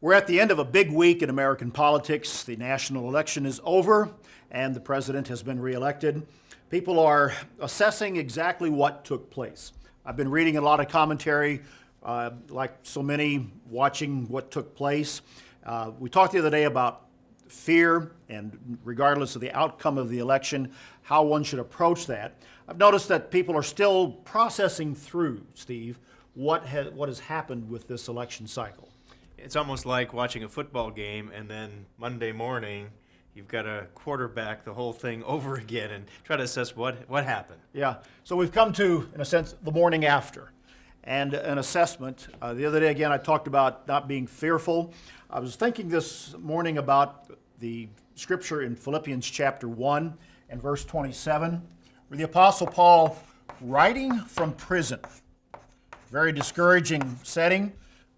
We're at the end of a big week in American politics. The national election is over, and the president has been reelected. People are assessing exactly what took place. I've been reading a lot of commentary, like so many, watching what took place. We talked the other day about fear, and regardless of the outcome of the election, how one should approach that. I've noticed that people are still processing through, Steve, what has happened with this election cycle. It's almost like watching a football game and then Monday morning you've got to quarterback the whole thing over again and try to assess what happened. Yeah, so we've come to, in a sense, the morning after and an assessment. The other day, again, I talked about not being fearful. I was thinking this morning about the scripture in Philippians chapter 1 and verse 27, where the Apostle Paul, writing from prison, very discouraging setting,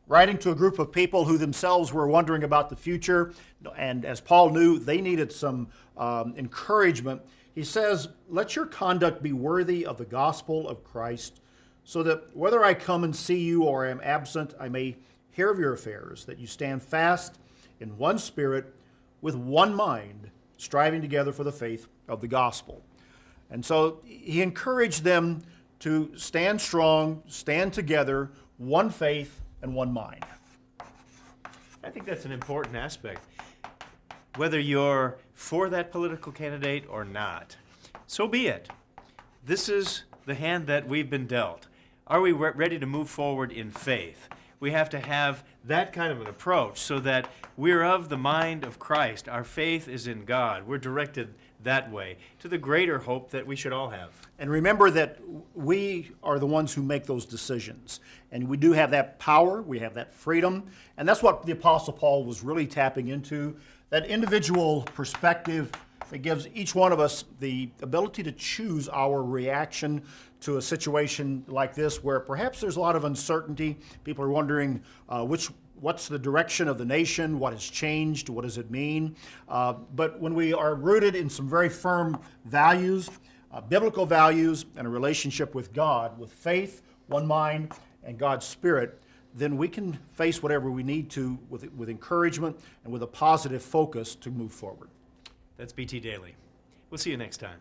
writing to a group of people who themselves were wondering about the future, and as Paul knew, they needed some encouragement. He says, "Let your conduct be worthy of the gospel of Christ, so that whether I come and see you or am absent, I may hear of your affairs, that you stand fast in one spirit, with one mind, striving together for the faith of the gospel." And so he encouraged them to stand strong, stand together, one faith, and one mind. I think that's an important aspect. Whether you're for that political candidate or not, so be it. This is the hand that we've been dealt. Are we ready to move forward in faith? We have to have that kind of an approach so that we're of the mind of Christ. Our faith is in God. We're directed that way to the greater hope that we should all have. And remember that we are the ones who make those decisions. And we do have that power, we have that freedom, and that's what the Apostle Paul was really tapping into, that individual perspective that gives each one of us the ability to choose our reaction to a situation like this where perhaps there's a lot of uncertainty. People are wondering what's the direction of the nation, what has changed, what does it mean? But when we are rooted in some very firm values, biblical values, and a relationship with God, with faith, one mind, and God's Spirit, then we can face whatever we need to with encouragement and with a positive focus to move forward. That's BT Daily. We'll see you next time.